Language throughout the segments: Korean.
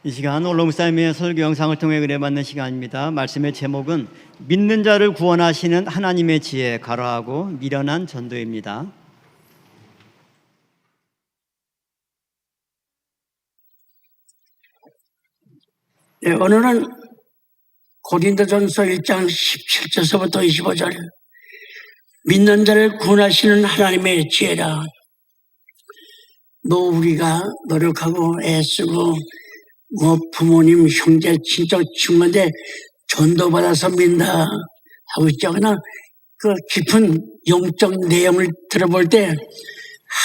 이 시간 올로 목사님의 설교 영상을 통해 은혜받는 시간입니다. 말씀의 제목은 믿는 자를 구원하시는 하나님의 지혜 가로하고 미련한 전도입니다. 네, 오늘은 고린도전서 1장 17절서부터 25절 믿는 자를 구원하시는 하나님의 지혜라. 우리가 노력하고 애쓰고 부모님, 형제, 친척, 친구한테 전도받아서 믿는다 하고 있죠. 그러나 그 깊은 영적 내용을 들어볼 때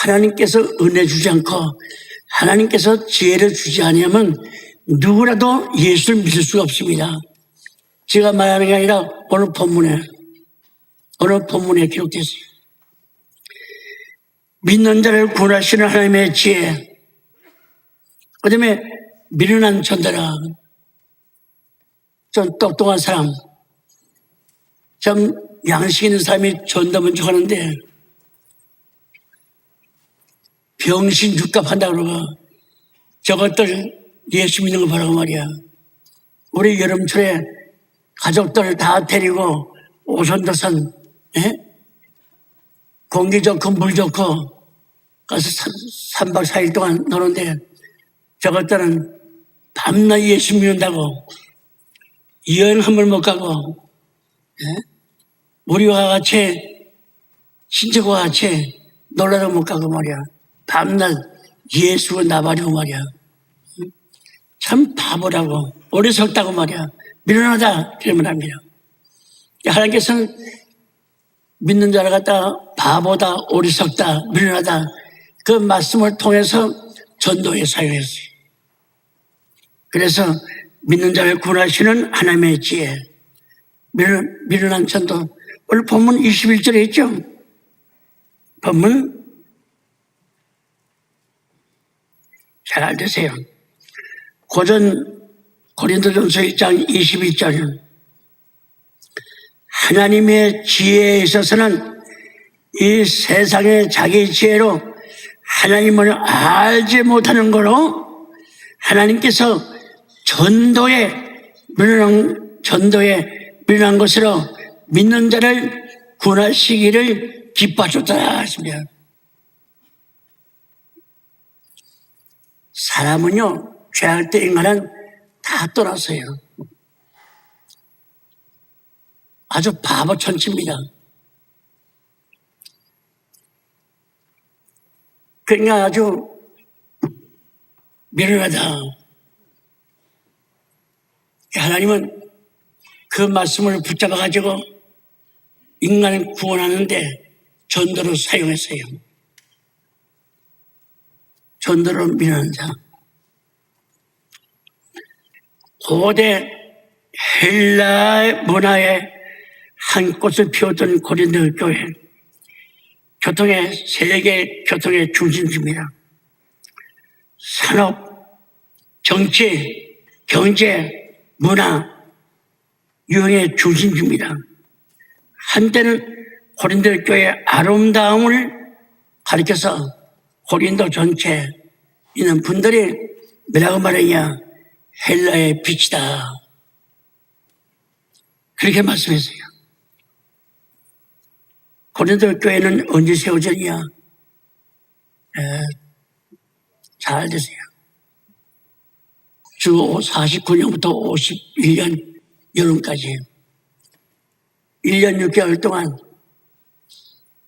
하나님께서 은혜 주지 않고 하나님께서 지혜를 주지 않으면 누구라도 예수를 믿을 수가 없습니다. 제가 말하는 게 아니라 오늘 본문에 기록됐어요. 믿는 자를 구원하시는 하나님의 지혜. 그 다음에 미련한 전도라. 좀 똑똑한 사람, 좀 양식 있는 사람이 전도만 좋아하는데 병신 육갑 한다고 그러고 저것들 예수 믿는 거 보라고 말이야. 우리 여름철에 가족들 다 데리고 오손도산 공기 좋고 물 좋고 가서 3박 4일 동안 노는데 저것들은 밤낮 예수 믿는다고 여행 한 번 못 가고 우리와 같이 친척과 같이 놀러도 못 가고 말이야. 밤낮 예수가 나발이고 말이야. 참 바보라고 어리석다고 말이야. 미련하다 그러면 합니다. 하나님께서는 믿는 자를 갖다가 바보다 어리석다 미련하다 그 말씀을 통해서 전도에 사용했어요. 그래서 믿는 자를 구원하시는 하나님의 지혜, 미련한 전도. 오늘 본문 21절에 있죠. 본문 잘 알으세요. 고전 고린도전서 1장 21절 하나님의 지혜에 있어서는 이 세상의 자기 지혜로 하나님을 알지 못하는 거로 하나님께서 전도에 미련한 것으로 믿는 자를 구원하시기를 기뻐하셨다 하십니다. 사람은요 죄할 때 인간은 다 떠났어요. 아주 바보 천치입니다. 그러니까 아주 미련하다. 하나님은 그 말씀을 붙잡아가지고 인간을 구원하는데 전도로 사용했어요. 전도로 미련한 자. 고대 헬라 문화의 한 꽃을 피웠던 고린도 교회. 세계 교통의 중심지입니다. 산업, 정치, 경제, 문화, 유행의 중심지입니다. 한때는 고린도 교회의 아름다움을 가리켜서 고린도 전체에 있는 분들이 뭐라고 말하냐? 헬라의 빛이다. 그렇게 말씀했어요. 고린도 교회는 언제 세워졌냐? 잘 되세요. 주 49년부터 51년 여름까지 1년 6개월 동안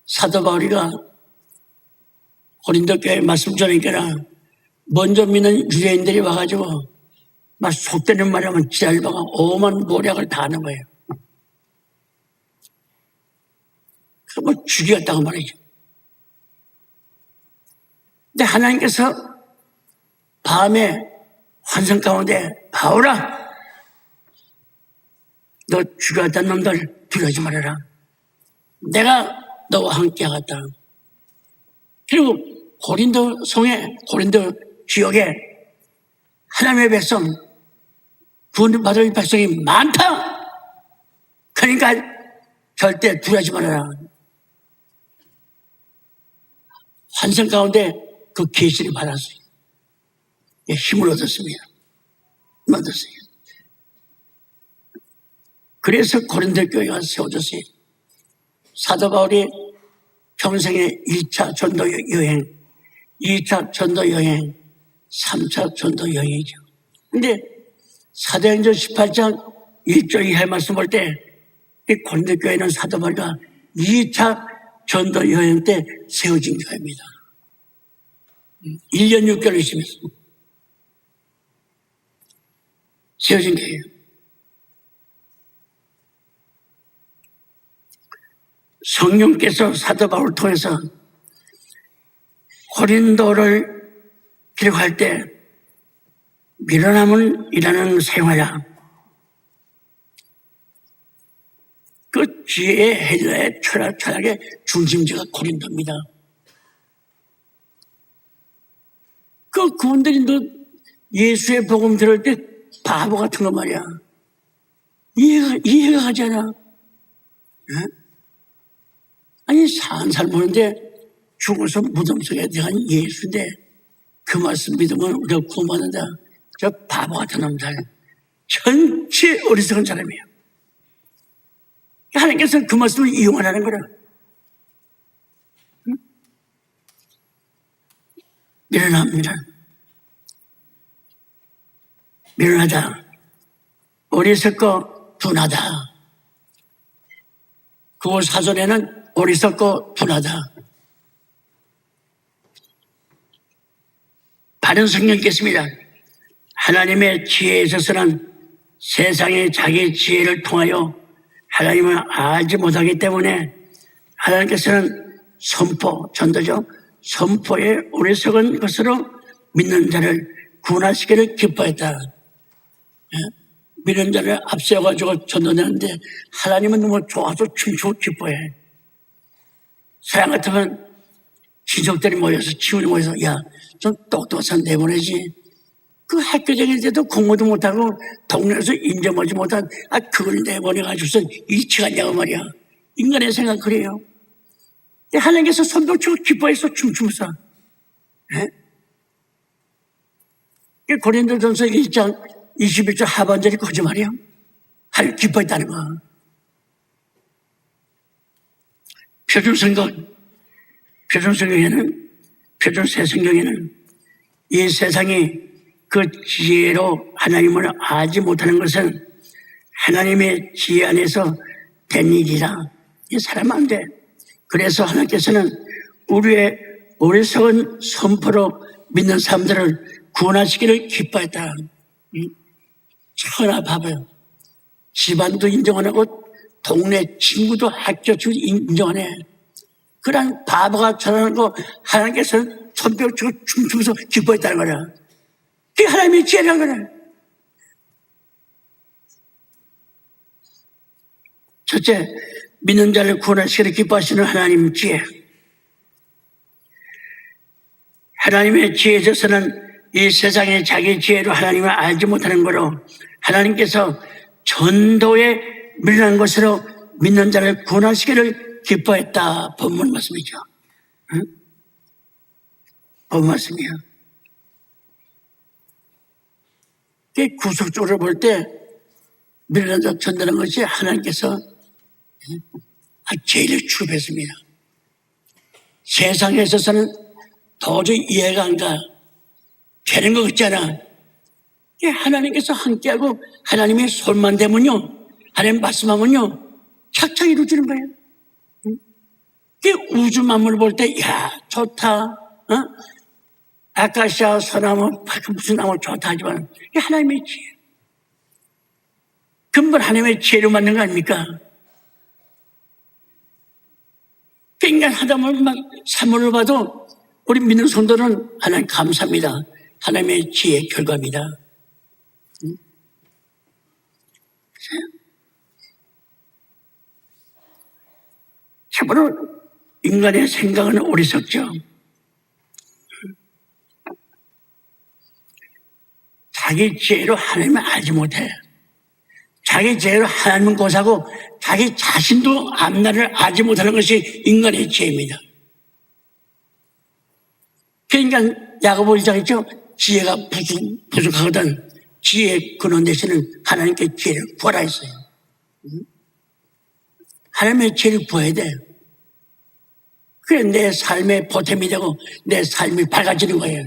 사도 바울이가 고린도 교회 말씀 전하니까 먼저 믿는 유대인들이 와가지고 막 속되는 말 하면 지랄바가 오만 모략을 다 하는 거예요. 그걸 죽이었다고 말이죠. 근데 하나님께서 밤에 환상 가운데 바울아 너 죽였던 놈들 두려워하지 말아라. 내가 너와 함께 하겠다. 그리고 고린도 성에 고린도 지역에 하나님의 백성 구원받을 백성이 많다. 그러니까 절대 두려워하지 말아라. 환상 가운데 그 계시를 받았어요. 힘을 얻었습니다. 얻었어요. 그래서 고린도 교회가 세워졌어요. 사도 바울이 평생의 1차 전도 여행, 2차 전도 여행, 3차 전도 여행이죠. 근데 사도행전 18장 1절 이하의 말씀 볼 때 이 고린도 교회는 사도 바울과 2차 전도 여행 때 세워진 교회입니다. 1년 6개월 있으면서 세워진 교회예요. 성령께서 사도 바울을 통해서 고린도를 기록할 때 밀어남은 일하는 생활야 그 지혜의 헬라의 철학의 중심지가 고린도입니다. 그 그분들이 너 예수의 복음 들을 때 바보 같은 거 말이야. 이해가 가잖아. 네? 아니 산살 보는데 죽어서 무덤 속에 들어간 예수인데 그 말씀 믿으면 우리가 구원받는다. 저 바보 같은 놈들. 전체 어리석은 사람이에요. 하나님께서 그 말씀을 이용하라는 거라. 응? 미련하다. 어리석고 둔하다. 그 사전에는 어리석고 둔하다. 바른 성경 읽겠습니다. 하나님의 지혜에 있어서는 세상의 자기 지혜를 통하여 하나님을 알지 못하기 때문에 하나님께서는 전도죠. 선포에 어리석은 것으로 믿는 자를 구원하시기를 기뻐했다. 믿는 자를 앞세워가지고 전도하는데 하나님은 너무 좋아서 춤추고 기뻐해. 사람 같으면 친척들이 모여서 친구들이 모여서 야, 좀 똑똑한 내보내지. 그 학교 다닐 때도 공부도 못하고 동네에서 인정하지 못한 그걸 내보내가지고서 일치하냐고 말이야. 인간의 생각 그래요. 하나님께서 손도 치고 기뻐해서 춤추면서 고린도전서 1장 21절 하반절이 거짓말이야. 하나님 기뻐했다는 거. 표준 새 성경에는 이 세상이 그 지혜로 하나님을 알지 못하는 것은 하나님의 지혜 안에서 된 일이라. 이 사람 안 돼. 그래서 하나님께서는 우리의 어리석은 선포로 믿는 사람들을 구원하시기를 기뻐했다. 천하 바보요. 집안도 인정 안 하고 동네 친구도 학교 친구도 인정 안 해. 그런 바보가 전하는 거 하나님께서는 손뼉 치고 춤추면서 기뻐했다는 거야. 그게 하나님의 지혜라는 거야. 첫째, 믿는 자를 구원하시기를 기뻐하시는 하나님 지혜. 하나님의 지혜에 있어서는 이 세상의 자기 지혜로 하나님을 알지 못하는 거로 하나님께서 전도에 밀어난 것으로 믿는 자를 구원하시기를 기뻐했다. 본문 말씀이죠. 응? 본문 말씀이야. 구속적으로 볼 때 밀어난 자 전도하는 것이 하나님께서 제일 추구했습니다. 세상에 있어서는 도저히 이해가 안 가. 되는 것 같잖아. 하나님께서 함께하고 하나님의 손만 대면요, 하나님 말씀하면요, 착착 이루어지는 거예요. 우주 만물을 볼 때, 야, 좋다. 아카시아, 소나무, 무슨 나무 좋다 하지만, 이게 하나님의 지혜. 근본 하나님의 지혜로 만든 거 아닙니까? 인간 하다보면 막 산물을 봐도 우리 믿는 성도는 하나님 감사합니다. 하나님의 지혜의 결과입니다. 참으로 인간의 생각은 어리석죠. 자기 지혜로 하나님을 알지 못해. 자기 지혜로 하나님은 고사고 자기 자신도 앞날을 알지 못하는 것이 인간의 지혜입니다. 그러니까 야고보 1장 있죠. 지혜가 부족하거든. 지혜의 근원 되시는 하나님께 지혜를 구하라 했어요. 하나님의 지혜를 구해야 돼. 그래 내 삶의 보탬이 되고 내 삶이 밝아지는 거예요.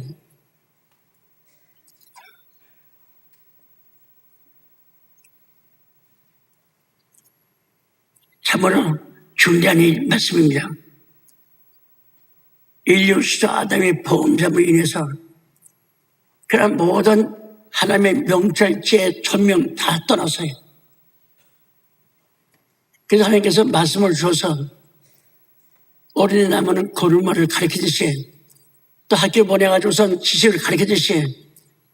참으로 중대한 이 말씀입니다. 인류 수조 아담의 범죄로 인해서 그런 모든 하나님의 명철, 지혜, 천명 다 떠났어요. 그래서 하나님께서 말씀을 주셔서 어린애 나무는 걸음마를 가르치듯이 또 학교 보내가지고선 지식을 가르치듯이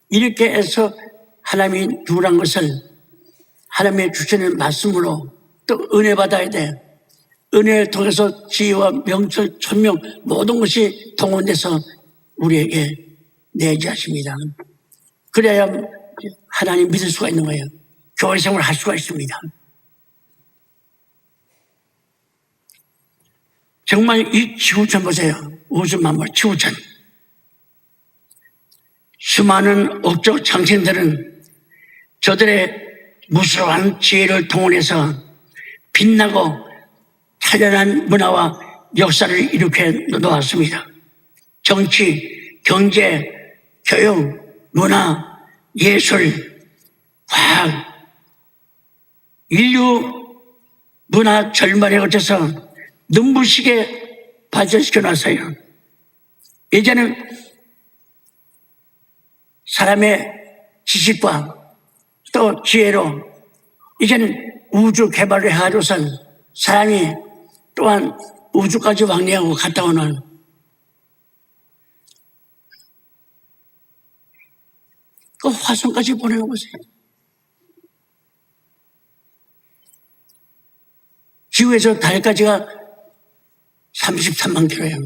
이렇게 해서 하나님이 누구란 것을 하나님의 주시는 말씀으로 또 은혜 받아야 돼. 은혜를 통해서 지혜와 명철, 천명 모든 것이 동원돼서 우리에게 내주하십니다. 그래야 하나님 믿을 수가 있는 거예요. 교회 생활을 할 수가 있습니다. 정말 이 지구촌 보세요. 우주 만물 지구촌. 수많은 업적 장신들은 저들의 무수한 지혜를 동원해서 빛나고 찬란한 문화와 역사를 일으켜 놓았습니다. 정치, 경제, 교육, 문화, 예술, 과학, 인류 문화 절반에 걸쳐서 눈부시게 발전시켜 놨어요. 이제는 사람의 지식과 또 지혜로 이제는 우주 개발을 해가지고선 사람이 또한 우주까지 왕래하고 갔다 오는 그 화성까지 보내는 거세요. 지구에서 달까지가 33만 킬로예요.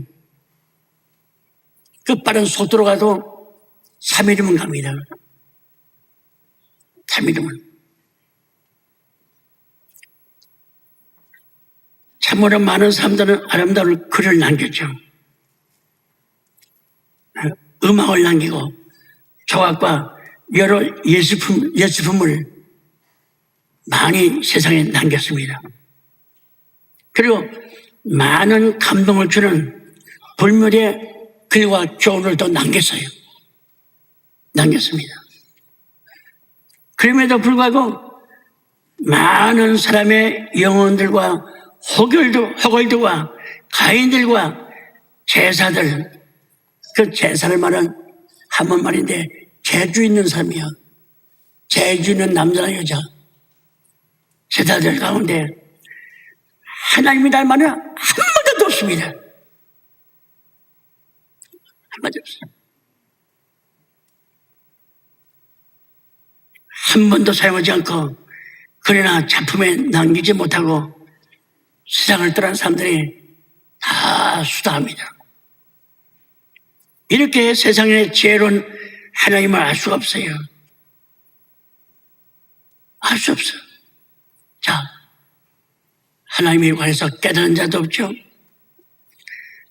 그 빠른 속도로 가도 3일이면 갑니다. 3일이면. 참으로 많은 사람들은 아름다운 글을 남겼죠. 음악을 남기고 조각과 여러 예술품을 많이 세상에 남겼습니다. 그리고 많은 감동을 주는 불멸의 글과 교훈을 또 남겼습니다. 그럼에도 불구하고 많은 사람의 영혼들과 허걸들과 가인들과 제사들, 그 제사를 말은 한번 말인데 재주 있는 사람이야. 재주 있는 남자나 여자. 제사들 가운데 하나님이 닮아는 한 번도 없습니다. 한 번도 없어요. 한 번도 사용하지 않고 그러나 작품에 남기지 못하고 세상을 떠난 사람들이 다 수다합니다. 이렇게 세상의 지혜로운 하나님을 알 수가 없어요. 알 수 없어요. 자, 하나님에 관해서 깨닫는 자도 없죠.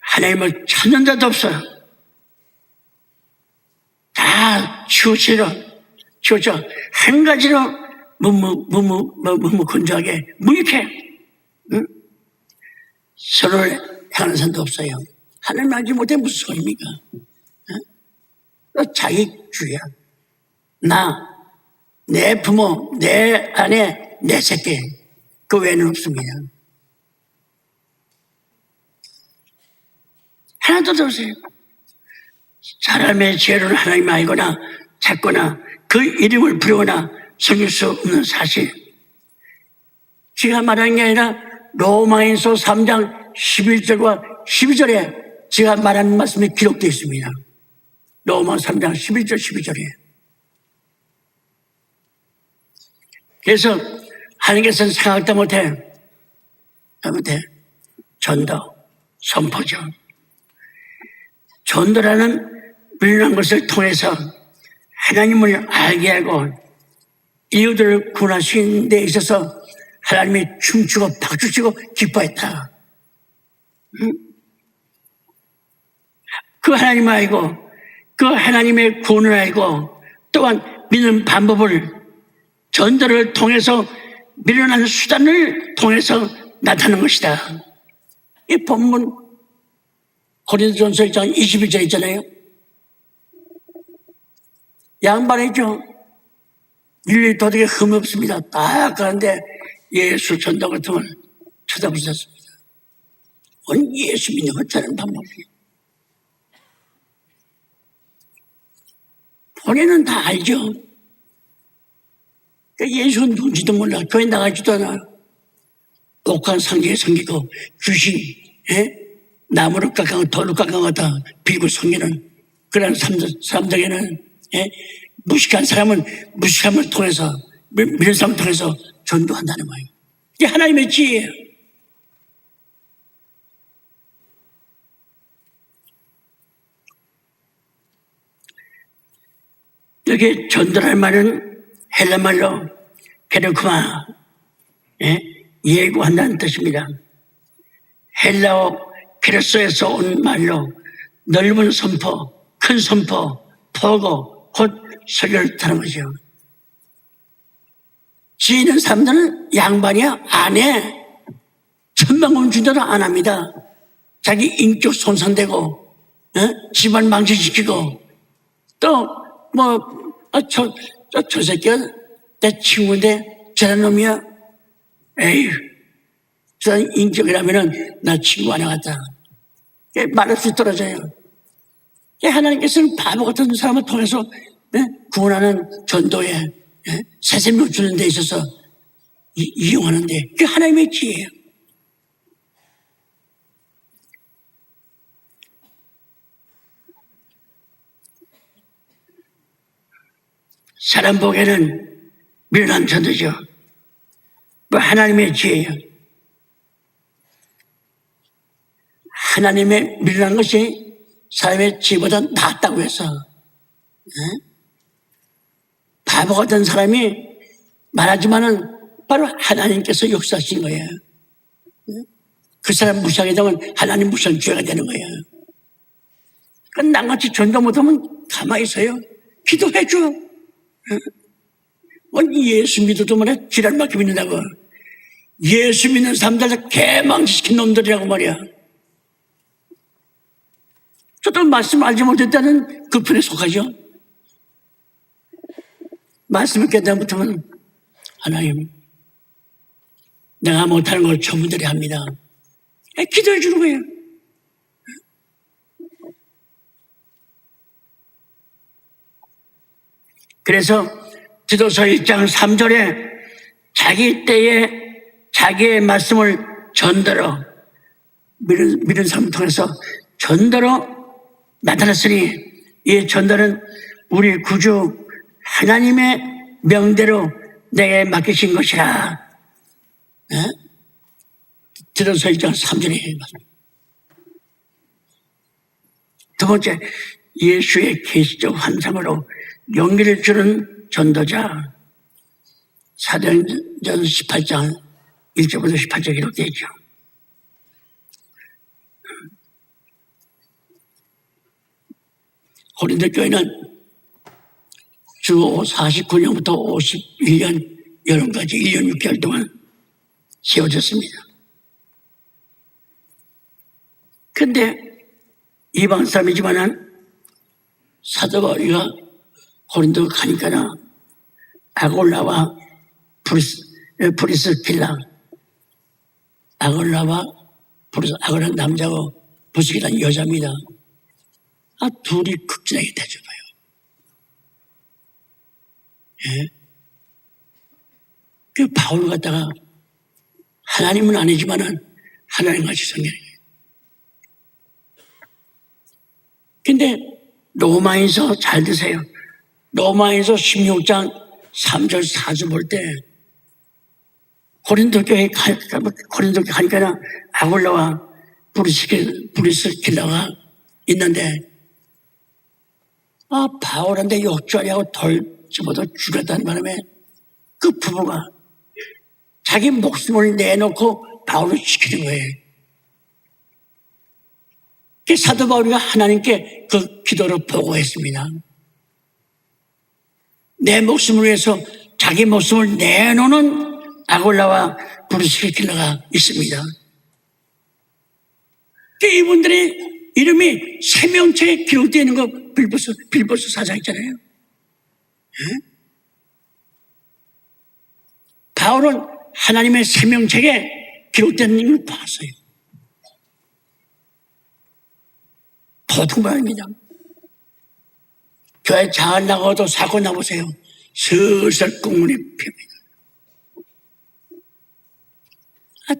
하나님을 찾는 자도 없어요. 다 치우쳐 한 가지로 건조하게 무익해. 응? 서로를 향하는 사람도 없어요. 하나님 알지 못해 무슨 소리입니까? 너 자기주의야. 나, 내 부모, 내 아내, 내 새끼. 그 외에는 없습니다. 하나도 없어요. 사람의 지혜로는 하나님 알거나 찾거나 그 이름을 부르거나 섬길 수 없는 사실. 제가 말하는 게 아니라 로마인서 3장 11절과 12절에 제가 말하는 말씀이 기록되어 있습니다. 로마 3장 11절 12절에. 그래서 하나님께서는 생각도 못해 전도, 선포죠. 전도라는 불륜한 것을 통해서 하나님을 알게 하고 이웃들을 구원하시는 데 있어서 하나님이 춤추고 박수치고 기뻐했다. 그 하나님을 알고 그 하나님의 구원을 알고 또한 믿는 방법을 전도를 통해서 밀어내는 수단을 통해서 나타나는 것이다. 이 본문 고린도전서 1장 21절 있잖아요. 양반이죠. 윤리 도덕에 흠이 없습니다. 딱 가는데 예수 전도 같은 걸 쳐다보셨습니다. 예수 믿는 것 자는 방법이에요. 본인은 다 알죠. 예수는 누군지도 몰라. 교회 나가지도 않아. 옥한 상징에 섬기고 귀신, 나무를 깎아고 돌을 깎아고 다 빌고 섬기는 그런 사람들에게는 무식한 사람은 무식함을 통해서 믿는 사람을 통해서 전도한다는 거예요. 이게 하나님의 지혜예요. 여기 전도할 말은 헬라 말로 케르크마, 예고한다는 뜻입니다. 헬라어 케르소에서 온 말로 넓은 선포, 큰 선포, 포고, 곧 설교를 하는 거죠. 지혜 있는 사람들은 양반이야 안 해. 천만금 준다도 안 합니다. 자기 인격 손상되고 집안 망치시키고 또 저 새끼가 내 친구인데 저런 놈이야. 에휴, 저런 인격이라면은 나 친구 안 해갔다. 말없이 떨어져요. 하나님께서는 바보 같은 사람을 통해서 구원하는 전도에 새 생명 주는 데 있어서 이용하는데 그게 하나님의 지혜예요. 사람 보기에는 미련한 전도죠. 하나님의 지혜예요. 하나님의 미련한 것이 사람의 지혜보다 낫다고 해서 바보 같은 사람이 말하지만은 바로 하나님께서 역사하신 거예요. 그 사람 무시하게 되면 하나님 무시한 죄가 되는 거예요. 그러니까 낭같이 전도 못하면 가만히 있어요. 기도해줘. 예수 믿어도 말이야 지랄맞게 믿는다고. 예수 믿는 사람들 개망시킨 놈들이라고 말이야. 저도 말씀 알지 못했다는 그 편에 속하죠. 말씀을 깨닫다 못하면 하나님 내가 못하는 걸 저분들이 합니다. 기도해 주는 거예요. 그래서 디도서 1장 3절에 자기 때에 자기의 말씀을 전도로 믿은 사람을 통해서 전도로 나타났으니 이 전도는 우리 구주 하나님의 명대로 내게 맡기신 것이라. 디도서 1장 3절에 두 번째, 예수의 계시적 환상으로 용기를 주는 전도자. 사도행전 18장 1절부터 18절 기록되어 있죠. 고린도 교회는 주 49년부터 51년 여름까지 1년 6개월 동안 세워졌습니다. 근데 이방 사람이지만은 사도 바울이가 고린도 가니까나 아골라와 브리스길라, 아골라와 아골라 남자고 브리스길라는 여자입니다. 둘이 극진하게 대접해요. 그 바울 갖다가 하나님은 아니지만은 하나님같이 섬기는 거예요. 근데 로마에서 잘 드세요. 로마에서 16장 3절 4절 볼 때 고린도 교회 가니까 아골라와 브리스길라가 있는데 바울한테 욕조하냐고 돌 집어도 죽였다는 바람에 그 부부가 자기 목숨을 내놓고 바울을 지키는 거예요. 사도 바울이가 하나님께 그 기도를 보고했습니다. 내 목숨을 위해서 자기 목숨을 내놓는 아골라와 브루스 힐러가 있습니다. 이분들의 이름이 생명책에 기록되어 있는 거 빌보스 사장 있잖아요. 바울은 하나님의 생명책에 기록된 걸 봤어요. 보통 말입니다. 교회 잘 나가도 사고 나보세요. 슬슬 꽁문이 핍니다.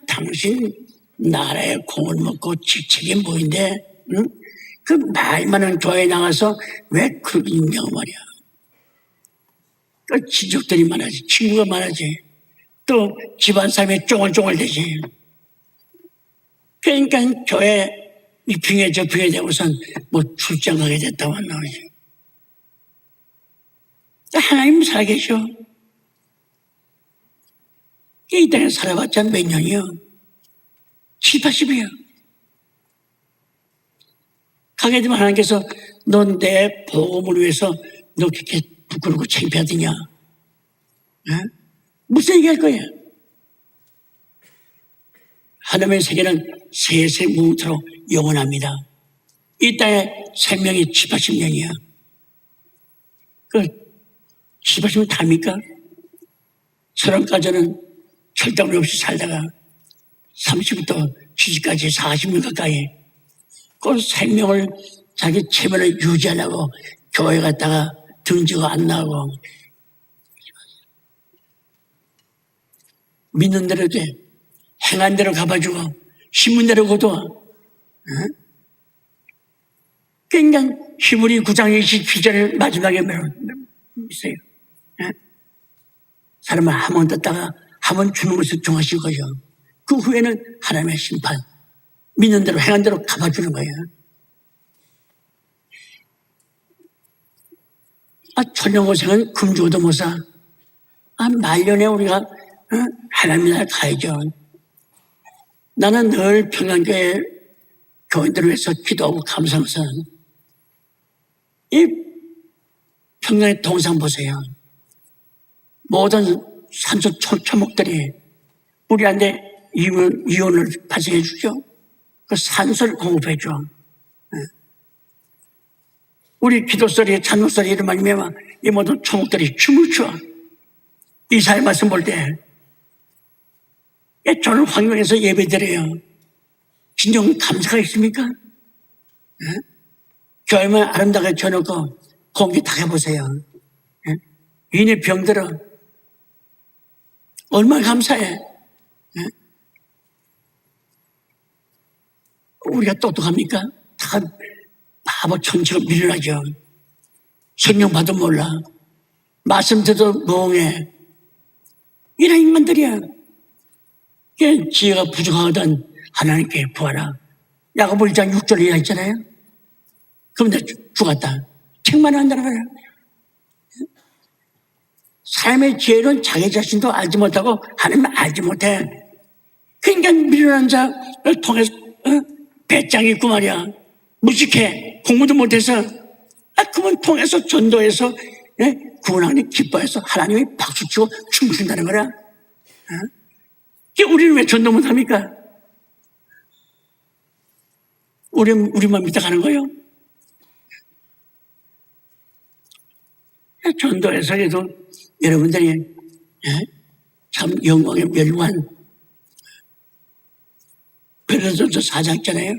당신 나라의 공을 먹고 직책이 뭐인데, 응? 그 말 많은 교회에 나가서 왜 그렇게 인정을 말이야. 그 친척들이 많아지, 친구가 많아지, 또 집안 삶이 쫑알쫑알되지. 그러니까 교회 이 빙에 저 빙에 되고선 뭐 출장 가게 됐다고 안 나오지. 하나님 살아계셔. 이 땅에 살아봤자 몇 년이요? 7, 80이요. 가게 되면 하나님께서 넌 내 복음을 위해서 너 그렇게 부끄럽고 창피하더냐? 무슨 얘기할 거야? 하나님의 세계는 세세 무토록 영원합니다. 이 땅에 생명이 7, 80년이야. 그 7, 80년 답니까? 30까지는 철당이 없이 살다가 30부터 70까지 40년 가까이 그 생명을 자기 체면을 유지하려고 교회 갔다가 등지가 안 나고 믿는 대로 돼. 행한 대로 갚아주고 신문 대로 거둬. 그러니까 히브리 9장 27절 마지막에 있어요. 사람은 한 번 떴다가 한 번 주는 것을 정하실 거죠. 그 후에는 하나님의 심판, 믿는 대로 행한 대로 갚아주는 거예요. 천년고생은 금주고도 못 사. 말년에 우리가 하나님 나라 가야죠. 나는 늘 평양교회 교인들을 위해서 기도하고 감사해서 이 평양의 동상 보세요. 모든 산소 초목들이 우리한테 이온을 발생해 주죠. 그 산소를 공급해 줘. 우리 기도 소리, 찬송 소리 이런 말이면 이 모든 초목들이 춤을 춰. 이사야 말씀 볼 때 저는 환경에서 예배드려요. 진정 감사가 있습니까? 교회만 아름답게 쳐놓고 공기 다 해보세요. 이네 병들어. 얼마나 감사해. 우리가 똑똑합니까? 다 바보 천치가 밀려나죠. 성령 봐도 몰라. 말씀 듣도 멍해. 이런 인간들이야. 지혜가 부족하거든 하나님께 구하라. 야고보 1장 6절에 있잖아요. 그럼 내가 죽었다. 책만 한다는 거야. 삶의 지혜는 자기 자신도 알지 못하고 하나님 알지 못해. 그러니까 미련한 자를 통해서 배짱이 있고 말이야. 무식해. 공부도 못해서 그분 통해서 전도해서 구원하니 기뻐해서 하나님이 박수치고 춤춘다는 거야. 우리는 왜 전도 못합니까? 우리만 믿다 가는 거예요. 전도해서라도 여러분들이 참 영광의 멸관 베드로전서 4장 있잖아요.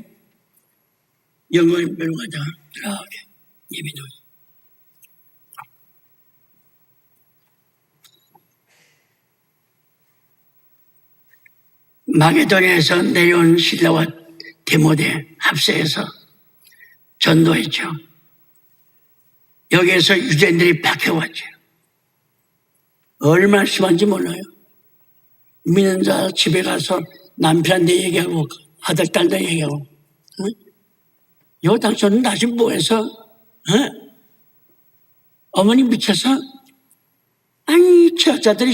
영광의 멸관자 이렇게 예배도 마게도니아에서 내려온 실라와 디모데 합세해서 전도했죠. 여기에서 유대인들이 박해왔죠. 얼마나 심한지 몰라요. 믿는 자 집에 가서 남편한테 얘기하고 아들, 딸한테 얘기하고 요 당신은 다시 뭐해서 어머니 미쳐서 아니 철학자들이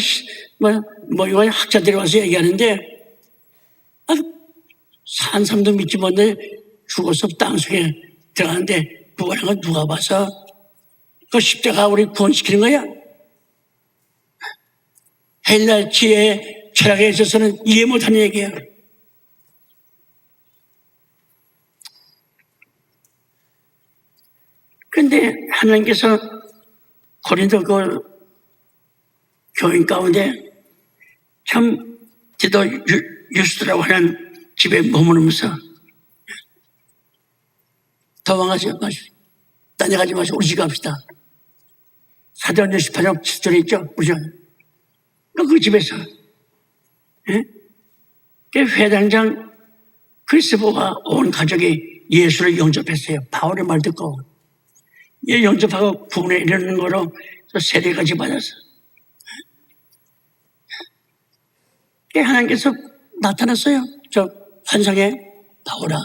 이거 학자들이 와서 얘기하는데 산 사람도 믿지 못해 죽어서 땅속에 들어가는데 구원한 건 누가 봐서 그 십자가 우리 구원시키는 거야? 헬라 지혜 철학에 있어서는 이해 못하는 얘기예요. 그런데 하나님께서 고린도 그 교인 가운데 참 디도 유스라고 하는 집에 머무르면서 도망가지 마시고 다녀가지 마시고 우리 집 갑시다. 사도행전 18장 7절에 있죠. 그죠? 그 집에서 그 회당장 크리스포와 온 가족이 예수를 영접했어요. 바울의 말 듣고 영접하고 구원에 이르는 거로 세례까지 받았어. 하나님께서 나타났어요. 저 환상에 바울아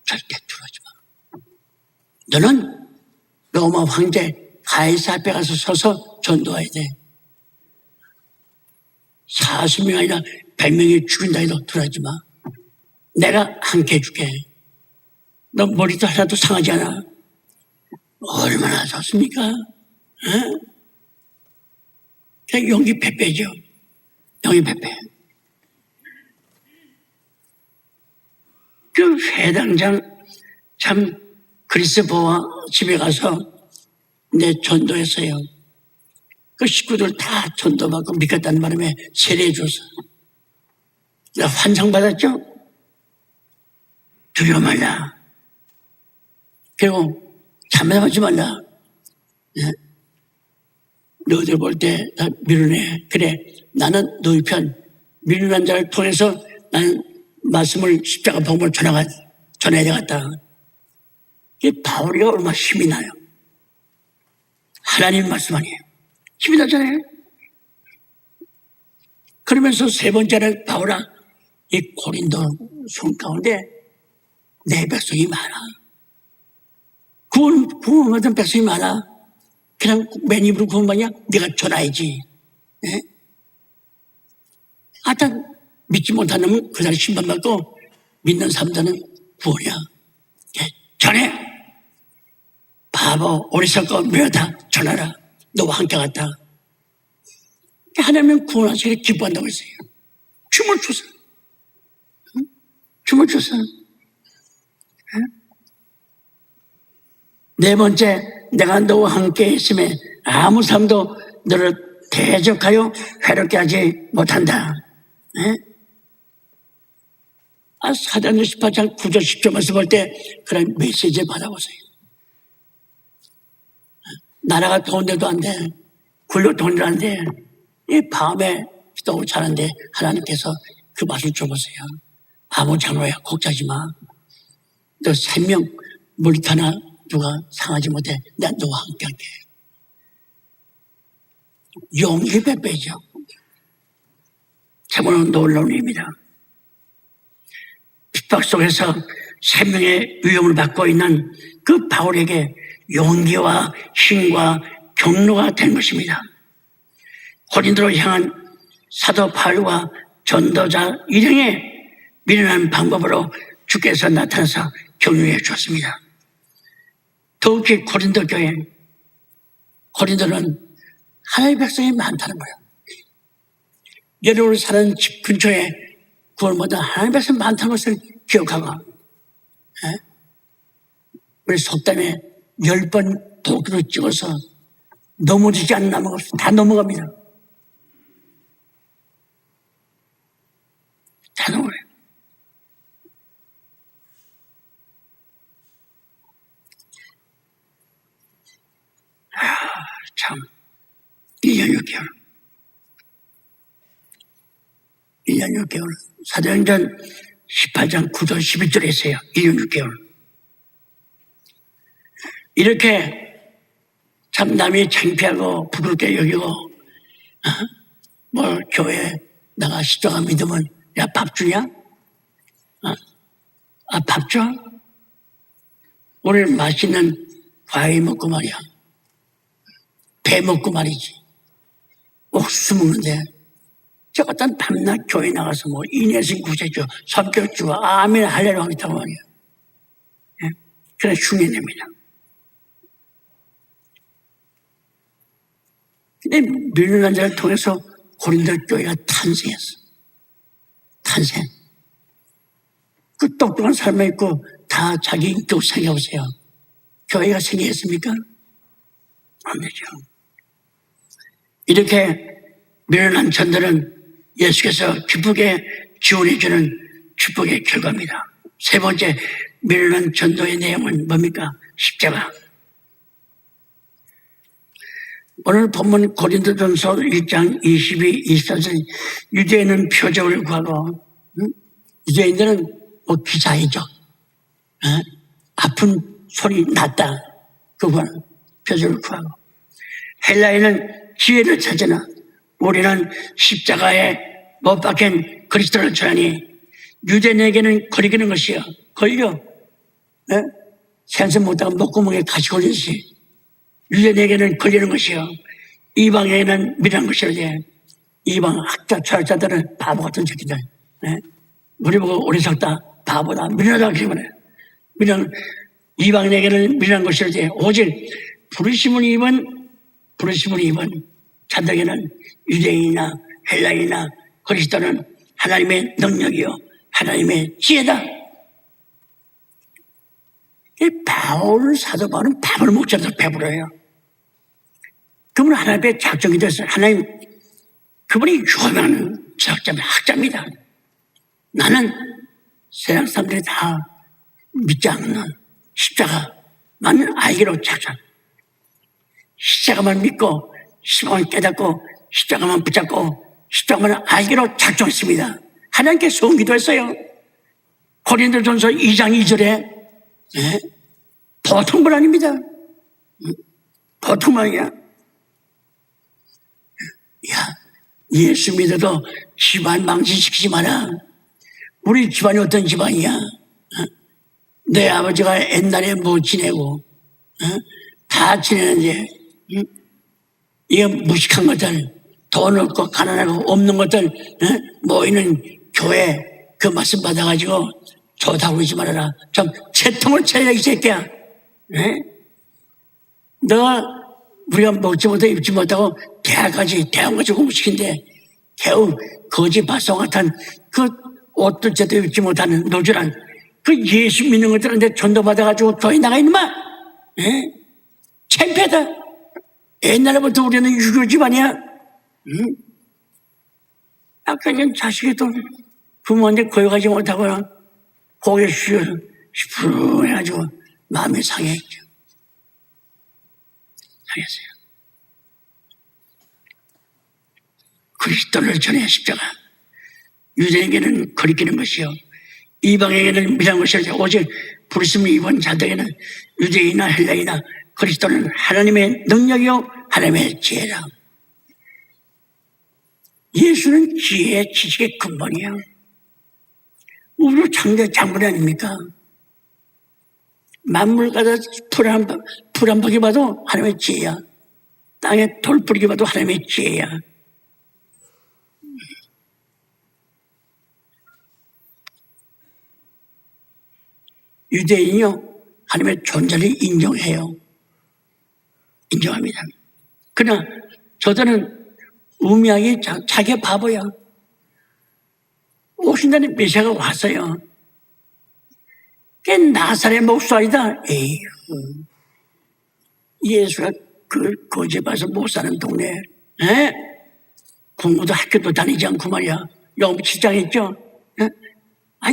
절대 들어오지 마. 너는 로마 황제 가이사 앞에 가서 서서 전도해야 돼. 40명 아니라 100명이 죽인다 해도 들어오지 마. 내가 함께 해줄게. 너 머리도 하나도 상하지 않아. 얼마나 좋습니까? 그냥 용기 패패죠. 용기 패패. 그 회당장 참 그리스도와 집에 가서 내 전도했어요. 그 식구들 다 전도받고 믿겠다는 바람에 세례해 줬어. 나 환상 받았죠? 두려워 말라. 그리고 잠잠하지 말라. 너희들 볼 때 다 밀어내. 그래, 나는 너희 편. 밀어낸 자를 통해서 나는 말씀을 십자가 복음을 전해야 되겠다. 이 바울이가 얼마나 힘이 나요. 하나님 말씀 아니에요. 힘이 나잖아요. 그러면서 세 번째는 바울아, 이 고린도 손 가운데 내 백성이 많아. 구원 받은 백성이 많아. 그냥 맨 입으로 구원받냐? 네가 전화해야지. 네? 하여튼 믿지 못하는 놈은 그 자리 심판받고 믿는 사람들은 구원이야. 전해. 바보, 어리석고 묘하다. 전하라. 너와 함께 갔다. 하나님은 구원하시기를 기뻐한다고 했어요. 춤을 춰서. 춤을 춰서. 네 번째, 내가 너와 함께 있음에 아무 사람도 너를 대적하여 괴롭게 하지 못한다. 사도행전 18장 9절 10절 말씀 볼 때 그런 메시지 받아보세요. 나라가 더운데도 안 돼. 굴욕 더운데도 안 돼. 이 밤에 기도하고 자는데 하나님께서 그 맛을 줘보세요. 아무 장로야 걱정하지 마. 너 생명 머리 하나 누가 상하지 못해. 내가 너와 함께 할게. 용기 배배죠. 참으로 놀라운 일입니다. 핍박 속에서 생명의 위험을 받고 있는 그 바울에게 용기와 힘과 격려가 된 것입니다. 고린도로 향한 사도 바울과 전도자 일행의 미련한 방법으로 주께서 나타나서 격려해 주었습니다. 더욱이 고린도 교회, 고린도는 하나님의 백성이 많다는 거예요. 여러분 사는 집 근처에 구원보다 하나님의 백성이 많다는 것을 기억하고, 우리 속담에 10번 도끼로 찍어서 넘어지지 않는 나무가 없어요. 다 넘어갑니다. 다 넘어가요. 참, 1년 6개월. 1년 6개월. 사도행전 18장 9절 11절에 있어요. 1년 6개월. 이렇게 참 남이 창피하고 부끄럽게 여기고, 뭐 교회 나가 십자가 믿으면 야 밥 주냐? 밥 줘? 오늘 맛있는 과일 먹고 말이야. 배 먹고 말이지. 옥수수 먹는데 저 어떤 밤낮 교회 나가서 뭐 인내심 구세주, 성격주와 아멘 할렐루야 하겠다고 말이야. 그래 흉내냅니다. 근데 밀려난 자를 통해서 고린도 교회가 탄생했어. 탄생. 그 똑똑한 사람이 있고 다 자기 인격 생겨보세요. 교회가 생기겠습니까? 안 되죠. 이렇게 미련한 전도는 예수께서 기쁘게 지원해주는 축복의 결과입니다. 세 번째 미련한 전도의 내용은 뭡니까? 십자가. 오늘 본문 고린도전서 1장 22, 24절 유대인은 표적을 구하고 유대인들은 뭐 기사이죠. 아픈 소리 났다. 그거는 표적을 구하고 헬라인은 지혜를 찾으나 우리는 십자가에 못 박힌 그리스도를 전하니 유대인에게는 거리기는 것이요. 걸려. 생선 못하고 목구멍에 가시 걸리듯이 유대인에게는 걸리는 것이요. 이방에게는 미련한 것이라되 이방 학자 철학자들은 바보 같은 새끼들. 우리 보고 오래 살다 바보다 미련하다 그러네. 이방에게는 미련한 것이라되 오직 부르심을 입은 자들에게는 유대인이나 헬라인이나 그리스도는 하나님의 능력이요 하나님의 지혜다. 바울 사도 바울은 밥을 먹지 않아서 배불러요. 그분은 하나님의 작정이 됐어요. 하나님, 그분이 유명한 학자입니다. 나는 세상 사람들이 다 믿지 않는 십자가만 알기로 작정. 십자가만 믿고 십자가만 깨닫고 십자가만 붙잡고 십자가만 알기로 작정했습니다. 하나님께 소원 기도했어요. 고린도전서 2장 2절에 보통 분 아닙니다. 보통 말이야. 예수 믿어도 집안 망신시키지 마라. 우리 집안이 어떤 집안이야? 내 아버지가 옛날에 뭐 지내고 다 지내는데 이게 무식한 것들, 돈 없고 가난하고 없는 것들 모이는 교회 그 말씀 받아가지고 좋다고 그러지 말아라. 좀 채통을 차려 이 새끼야. 너가 우리가 먹지 못하고 입지 못하고 대학까지 공부시킨데 겨우 거지 발송 같은 그 옷도 제대로 입지 못하는 노즐한 그 예수 믿는 것들한테 전도 받아가지고 교회 나가 있는 마. 창피하다. 옛날부터 우리는 유교 집안이야. 아까 전 자식이 또 부모한테 고용하지 못하고 고개 시푸해가지고 마음이 상했죠. 상했어요. 그리스도를 전해 십자가. 유대에게는 거리끼는 것이요 이방에게는 미련한 것이요 오직 부르심을 입은 자들에게는 유대인이나 헬라이나 그리스도는 하나님의 능력이요 하나님의 지혜라. 예수는 지혜의 지식의 근본이야. 우리 창조 장본이 아닙니까? 만물 가다 풀 한 바퀴 봐도 하나님의 지혜야. 땅에 돌 뿌리기 봐도 하나님의 지혜야. 유대인이요 하나님의 존재를 인정해요. 인정합니다. 그러나 저들은 우미하게 자기 바보야. 오신다는 메시아가 왔어요. 그게 나사렛 목사이다. 에이, 예수가 그 거제 봐서 못 사는 동네. 공부도 학교도 다니지 않고 말이야. 영부 직장했죠.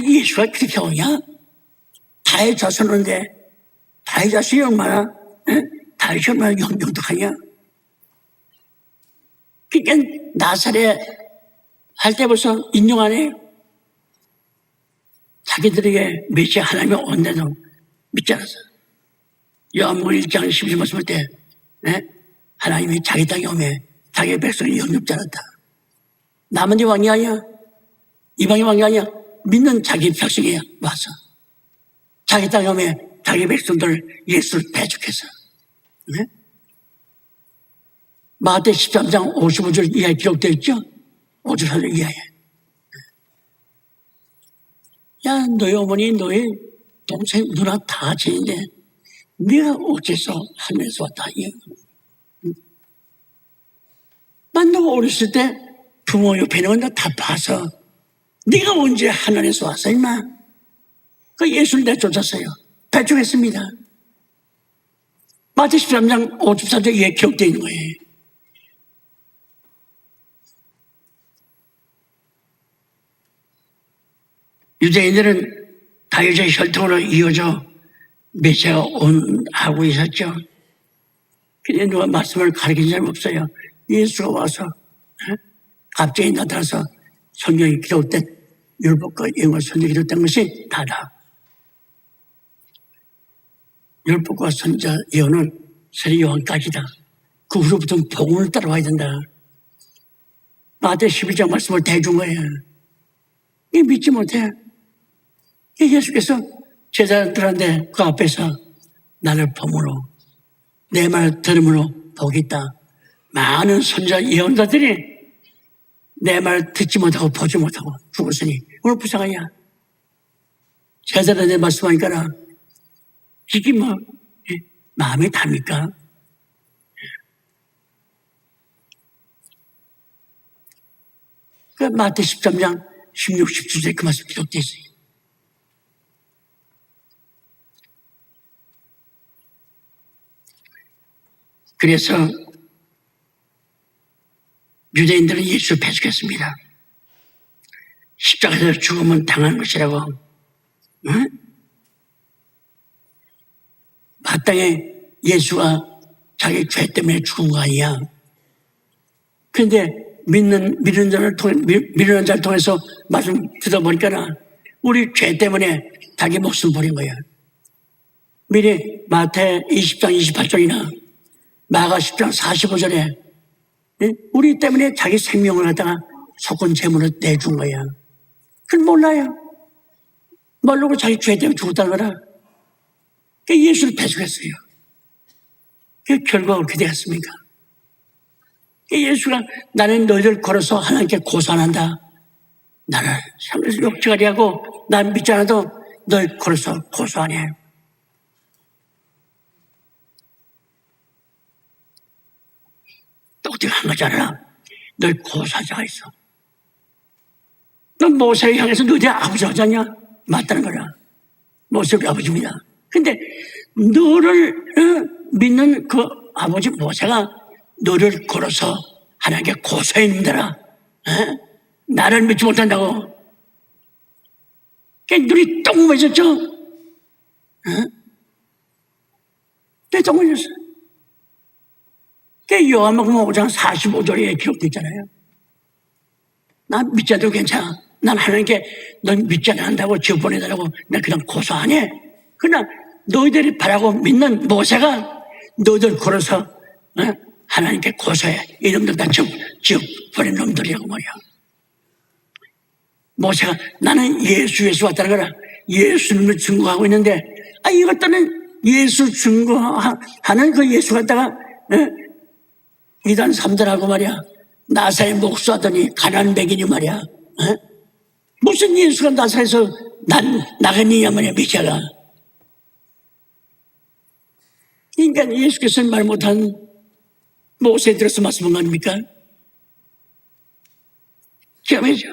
예수가 그렇게 오냐? 다의 자손인데 다의 자손이 얼마나 다의 자손이 얼마나 영독하냐? 그러니까 나사렛 할 때 벌써 인정 안 해요. 자기들에게 메시아 하나님이 온데도 믿지 않았어. 요한복음 1장 11절 볼 때 하나님이 자기 땅에 오면 자기 백성이 영접지 않았다. 남은 왕이 아니야. 이방의 왕이 아니야. 믿는 자기 백성이 와서 자기 땅에 오면 자기 백성들 예수를 대적해서 마태 13장 55절 이하에 기록되어 있죠. 5절 이하에. 야, 너희 어머니, 너희 동생, 누나 다 지는데 네가 어째서 하늘에서 왔다. 난 너가 어렸을 때 부모 옆에 있는 건 다 봐서 네가 언제 하늘에서 왔어 임마. 그 예수를 내쫓았어요. 배척했습니다. 마태 13장 54절에 이게 기록되어 있는 거예요. 유대인들은 다윗의 혈통으로 이어져 메시아가 하고 있었죠. 근데 누가 말씀을 가르친 사람이 없어요. 예수가 와서 갑자기 나타나서 성경이 기록된 율법과 예언과 선지가 기록된 것이 다다. 율법과 선지자 예언은 세례 요한까지다. 그 후로부터는 복음을 따라와야 된다. 마태 12장 말씀을 대준 거예요. 이 믿지 못해. 예수께서 제자들한테 그 앞에서 나를 범으로 내 말 들음으로 복이 있다. 많은 선지자 예언자들이 내 말 듣지 못하고 보지 못하고 죽었으니 오늘 불쌍하냐. 제자들한테 말씀하니까 이게 뭐 마음이 답니까? 그 마태 13장 16, 17절에 그 말씀 기록되어 있어요. 그래서 유대인들은 예수를 배척했습니다. 십자가에서 죽음은 당한 것이라고. 응? 마땅히 예수가 자기 죄 때문에 죽은 거 아니야. 그런데 믿는 자를 통해서 말씀 듣어보니까 우리 죄 때문에 자기 목숨 버린 거야. 미리 마태 20장 28절이나 마가 10장 45절에 우리 때문에 자기 생명을 갖다가 속건 제물을 내준 거야. 그건 몰라요. 모르고 자기 죄 때문에 죽었다는 거라. 예수를 배척했어요. 그 결과가 어떻게 되었습니까? 예수가 나는 너희들 걸어서 하나님께 고소한다. 나는 하늘에서 욕지가리 하고 난 믿지 않아도 너희 걸어서 고소하네. 또 어떻게 한 거잖아. 너희 고소한 자가 있어. 넌 모세를 향해서 너희 아버지 하자냐? 맞다는 거라. 모세가 아버지입니다. 근데 너를 믿는 그 아버지 모세가 너를 걸어서 하나님께 고소했는데라. 나를 믿지 못한다고. 눈이 똥매졌죠? 내 똥매졌어. 요한복음 5장 45절에 기록되어 있잖아요. 난 믿지 않아도 괜찮아. 난 하나님께 넌 믿지 않는다고 지어 보내달라고 난 그냥 고소 안 해. 그러나 너희들이 바라고 믿는 모세가 너희들 걸어서 하나님께 고소해. 이놈들 다 지어 보낸 놈들이라고 말이야. 모세가 나는 예수 왔다는 거라. 예수님을 증거하고 있는데 이것들은 예수 증거하는 그 예수 갖다가 이단 3단하고 말이야. 나사렛 목수하더니 가난한 백인이 말이야. 무슨 예수가 나사렛에서 나겠느냐 말이야. 미쳐가. 인간 예수께서 말 못한 모세에 들어서 말씀한 거 아닙니까? 기억하죠?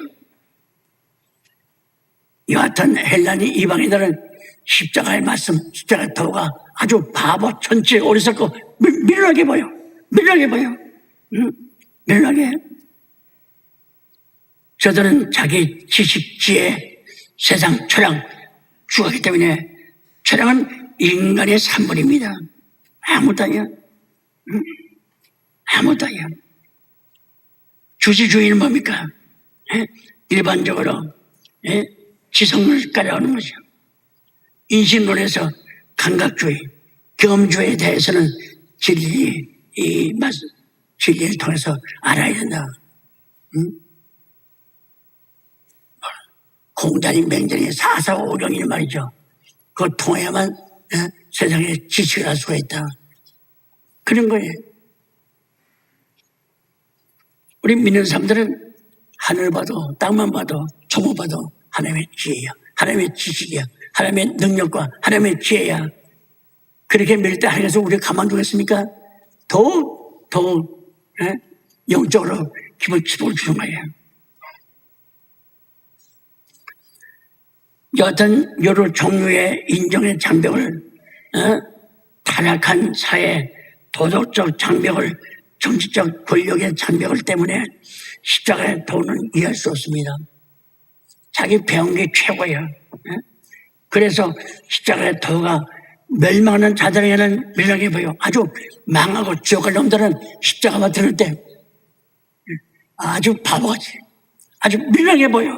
여하튼 헬라니 이방인들은 십자가의 말씀, 십자가의 도가 아주 바보, 천체, 어리석고 미련하게 보여. 미련하게 보여. 미련하게. 저들은 자기 지식, 지혜, 세상, 철학 추구하기 때문에 철학은 인간의 산물입니다. 아무도 아니야. 아무도 아니야. 주지주의는 뭡니까? 일반적으로 지성을 가려하는 거죠. 인신론에서 감각주의, 경험주의에 대해서는 진리를 통해서 알아야 된다. 공자니 맹자니 사사오경이 말이죠. 그거 통해야만 세상에 지식을 할 수가 있다. 그런 거예요. 우리 믿는 사람들은 하늘 봐도 땅만 봐도 조모 봐도 하나님의 지혜야. 하나님의 지식이야. 하나님의 능력과 하나님의 지혜야. 그렇게 믿을 때 하나님께서 우리가 가만두겠습니까? 더욱 영적으로 기본 치복을 주는 거예요. 여튼 여러 종류의 인정의 장벽을, 타락한 사회, 도덕적 장벽을, 정치적 권력의 장벽을 때문에 십자가의 도는 이해할 수 없습니다. 자기 배운 게 최고예요. 그래서 십자가의 도가 멸망하는 자들에게는 멸망해 보여. 아주 망하고 지옥 갈 놈들은 십자가만 들을 때 아주 바보같이, 아주 멸망해 보여.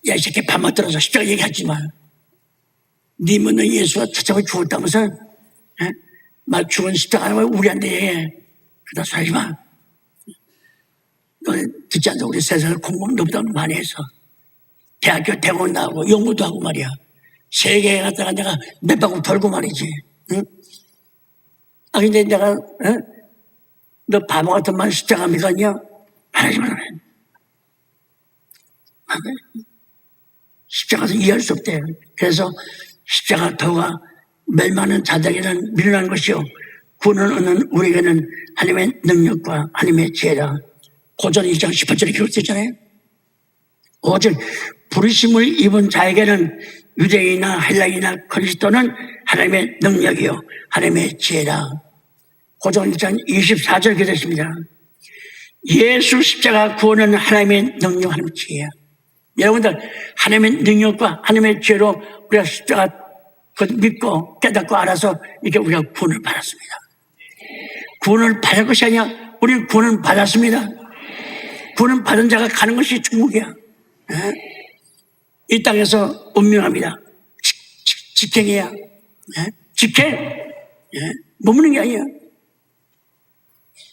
야, 이 새끼 밥 먹들어서 십자가 얘기하지 마. 네 믿는 예수가 찾아와 죽었다면서 막 죽은 십자가는 왜 우리한테 얘기해. 그러다 살지 마. 너는 듣지 않는다. 우리 세상을 공부 너보다 많이 해서 대학교 대학원 나오고 연구도 하고 말이야. 세계에 갔다가 내가 몇 바퀴 돌고 말이지. 응? 아 근데 내가 너 바보 같은 말 십자가 믿었냐? 말하지 마라. 십자가도 이해할 수 없대요. 그래서 십자가 도가 멸망하는 자들에게는 미련한 것이요 구원을 얻는 우리에게는 하나님의 능력과 하나님의 지혜라. 고전 1장 18절에 기록되잖아요. 오직 부르심을 입은 자에게는 유대인이나 헬라인이나 그리스도는 하나님의 능력이요 하나님의 지혜라. 고전 1장 24절 기록됐습니다. 예수 십자가 구원은 하나님의 능력, 하나님의 지혜야. 여러분들 하나님의 능력과 하나님의 지혜로 우리가 십자가 믿고 깨닫고 알아서 이렇게 우리가 구원을 받았습니다. 구원을 받을 것이 아니야. 우리는 구원을 받았습니다. 구원을 받은 자가 가는 것이 천국이야. 이 땅에서 운명합니다. 직행이야. 직행. 머무는 게 아니야.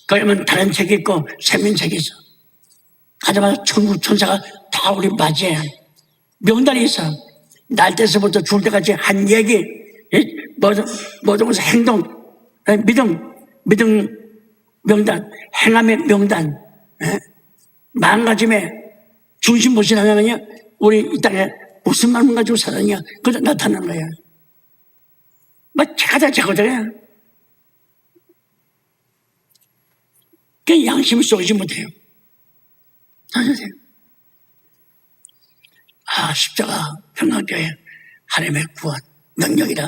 거기면 다른 책이 있고 생명책이 있어. 가자마자 천국 천사가 다 우리 맞이해. 명단이 있어. 날 때서부터 죽을 때까지 한 얘기, 모든 것을 행동, 믿음 명단, 행함의 명단, 마음가짐의 중심 무엇이 나타나느냐? 우리 이 땅에 무슨 마음 가지고 살았냐? 그저 나타나는 거야. 막 제가 자거든요. 그 양심을 쏘지 못해요. 하세요. 아, 십자가 평강교회 하나님의 구원 능력이다.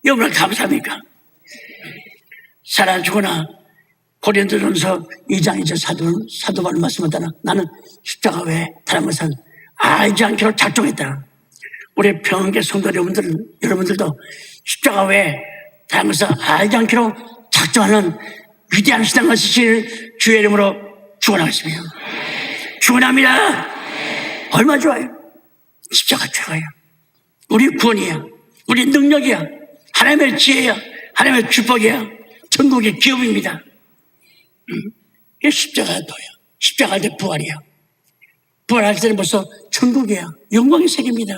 여러분 감사합니까? 살아 죽거나 고린도전서 2장 2절 사도 바울 말씀하잖아. 나는 십자가 외에 다른 것은 알지 않기로 작정했다. 우리 평안교회 성도 여러분들도 십자가 외에 다른 것은 알지 않기로 작정하는 위대한 신앙을 쓰실 주의 이름으로 축원하겠습니다. 축원합니다. 얼마나 좋아요. 십자가 최고야. 우리 구원이야. 우리 능력이야. 하나님의 지혜야. 하나님의 축복이야. 천국의 기업입니다. 이게 십자가야 도야. 십자가 할 때 부활이야. 부활할 때는 벌써 천국이야. 영광의 세계입니다.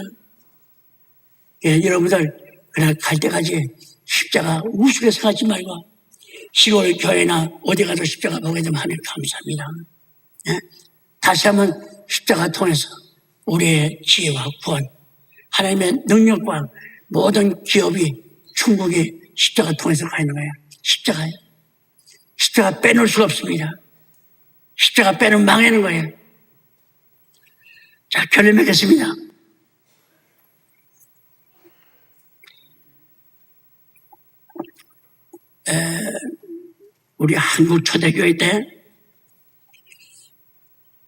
예, 여러분들 그날 갈 때까지 십자가 우습게 생각하지 말고 시골 교회나 어디 가도 십자가 보게 되면 하나님 감사합니다. 예? 다시 한번 십자가 통해서 우리의 지혜와 구원, 하나님의 능력과 모든 기업이 천국이 십자가 통해서 가 있는 거예요. 십자가예요. 십자가 빼놓을 수가 없습니다. 십자가 빼놓으면 망하는 거예요. 자, 결론 맺겠습니다. 우리 한국 초대교회 때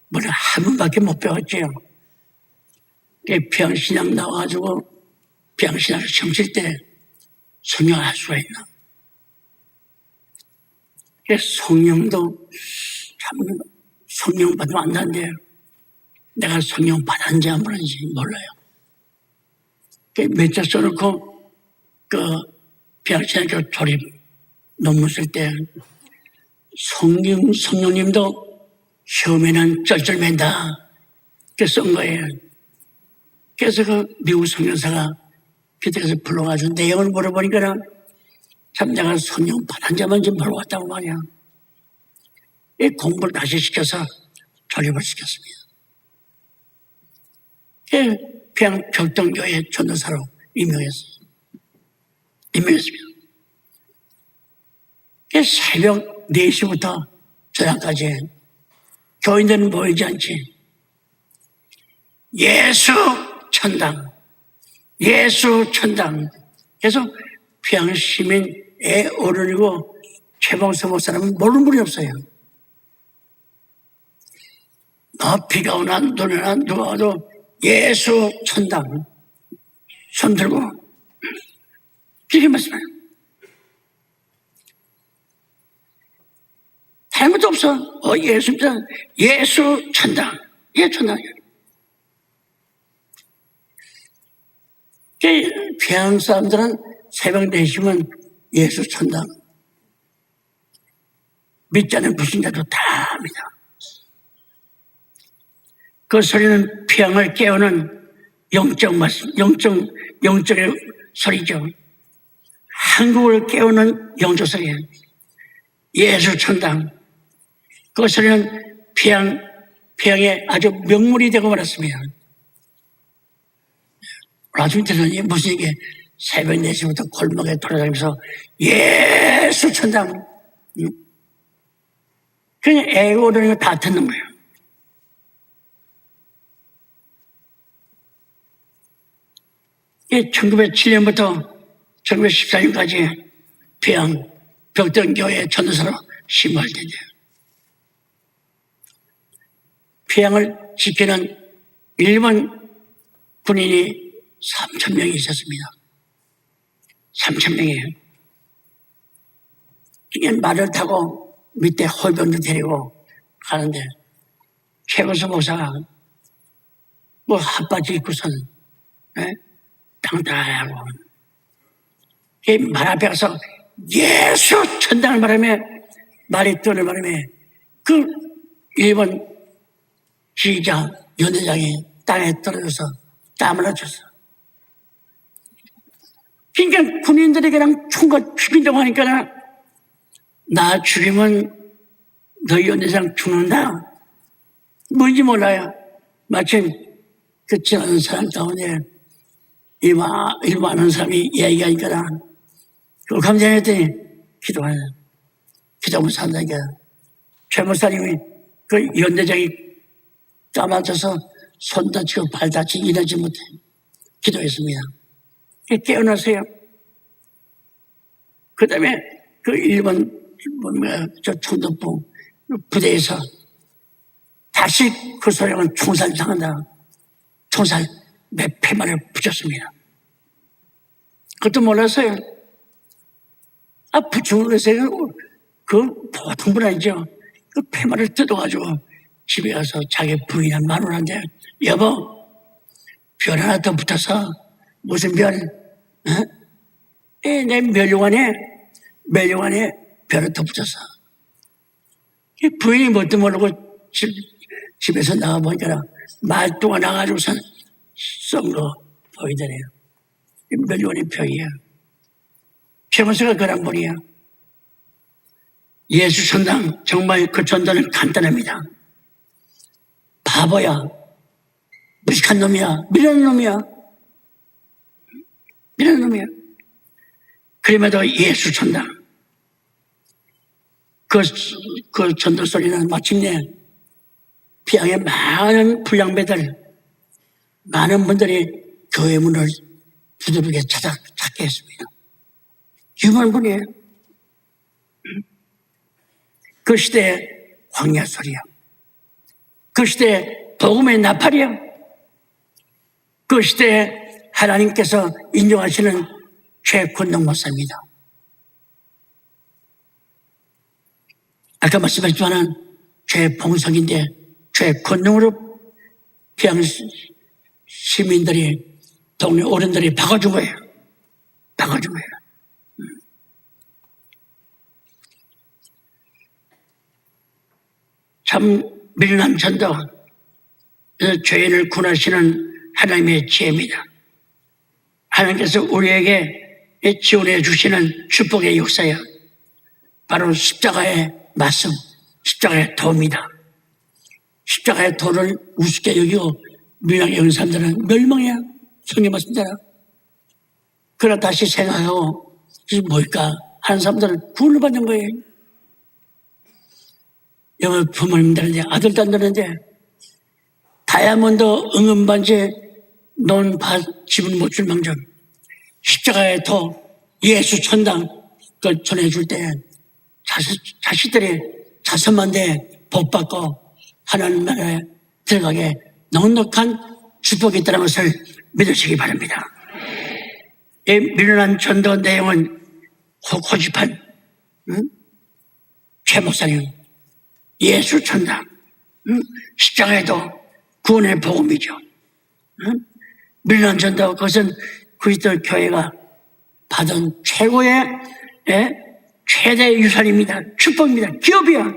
뭐를 한 번밖에 못 배웠지요. 평신앙 나와가지고 평신앙을 청칠 때 성령할 수가 있나? 성령도 참 성령 받으면 안 되는데 내가 성령 받았는지 안 받았는지 몰라요. 몇 자 써놓고 평신학교 조립 논문 쓸 때 성령님도 시험에는 쩔쩔맨다. 그래서 쓴 거예요. 그래서 미국 성령사가 그때가서 불러가지고 내용을 물어보니까 참 내가 성령 받은 자만 좀 물어봤다고 말이야. 이 공부를 다시 시켜서 조립을 시켰습니다. 그냥 벽동교회 전도사로 임명했습니다. 새벽 4시부터 저녁까지 교인들은 보이지 않지. 예수 천당, 예수 천당. 그래서 평양 시민의 어른이고 최봉서 목사님은 모르는 분이 없어요. 비가 오나 눈이 오나 누가 와도 예수 천당 손 들고 이렇게 말씀해요. 다른 것도 없어. 예수 천당, 예수 천당, 예수 천당. 평양 사람들은 새벽 4시면 예수 천당. 믿지 않는 불신자도 다 합니다. 그 소리는 평양을 깨우는 영적 말씀, 영적의 소리죠. 한국을 깨우는 영적 소리예요. 예수 천당. 그 소리는 평양에 아주 명물이 되고 말았습니다. 나중에 들으니 무슨 얘기, 새벽 4시부터 골목에 돌아다니면서 예수 천당. 그냥 애고 오르는 거 다 듣는 거예요. 이 1907년부터 1914년까지 평양 벽동교회 전도사로 심화할 때죠. 평양을 지키는 일본 군인이 3,000명이 있었습니다. 3,000명이에요. 이게 말을 타고 밑에 홀병도 데리고 가는데 최고수 목사가 뭐 핫바지 입고선 땅땅하고 말 앞에 가서 예수 천당을 말하며 말이 떠는 바람에 그 일본 지휘자 연대장이 땅에 떨어져서 땀을 흘렸어. 그러니까 군인들이 그냥 총과 죽인다고 하니까 나 죽이면 너 연대장 죽는다. 뭔지 몰라요. 마침 그 지나는 사람 가운데 일부 아는 사람이 이야기하니까 그걸 감정했더니 기도하네. 기도하면 산다니까. 최 목사님이 그 연대장이 까마져서 손 다치고 발 다치고 일하지 못해. 기도했습니다. 깨어나세요. 그 다음에 그 일본 저 총독부 부대에서 다시 그 소령은 총살 당한다. 총살 내 패만을 붙였습니다. 그것도 몰랐어요. 붙임을 했어요. 그 보통 분 아니죠. 그 패만을 뜯어가지고 집에 가서 자기 부인한 마누라한테 여보 별 하나 더 붙어서 무슨 별? 내 멸류관에 별을 더 붙였어. 부인이 뭣도 모르고 집에서 나가보니까 말뚝가 나가지고선 쏜 거 보이더래요. 멸류관의 벽이야. 최문수가 그런 분이야. 예수 천당 정말 그 전도는 간단합니다. 바보야. 무식한 놈이야. 미련한 놈이야. 그럼에도 예수 천당. 그 전도 소리는 마침내 평양의 많은 불량배들, 많은 분들이 교회 문을 두드리게 찾게 했습니다. 유명한 분이에요. 그 시대의 광야 소리야. 그 시대의 복음의 나팔이야. 그 시대에 하나님께서 인정하시는 최권능 목사입니다. 아까 말씀하셨지만 최봉석인데 최권능으로 평양 시민들이 동네 어른들이 박아준 거예요. 참 밀남 전도, 죄인을 구원하시는 하나님의 지혜입니다. 하나님께서 우리에게 지원해 주시는 축복의 역사야. 바로 십자가의 말씀, 십자가의 도입니다. 십자가의 도를 우습게 여기고 밀양에 여는 사람들은 멸망이야. 성경 말씀대로. 그러나 다시 생각하고 이게 뭘까 하는 사람들은 구원을 받는 거예요. 영어 부모님 되는데 아들도 안 되는데 다이아몬드 응음반지에 논 집은 못 줄 망정 십자가에 더 예수 천당 그걸 전해줄 때 자식들이 자손만 돼 복받고 하나님 나라에 들어가게 넉넉한 축복이 있다는 것을 믿으시기 바랍니다. 이 미련한 전도 내용은 호집한 최 목사님 예수 천당 십자가에도 구원의 복음이죠. 미련한 전도 그것은 그리스도 교회가 받은 최고의 최대 유산입니다. 축복입니다. 기업이야.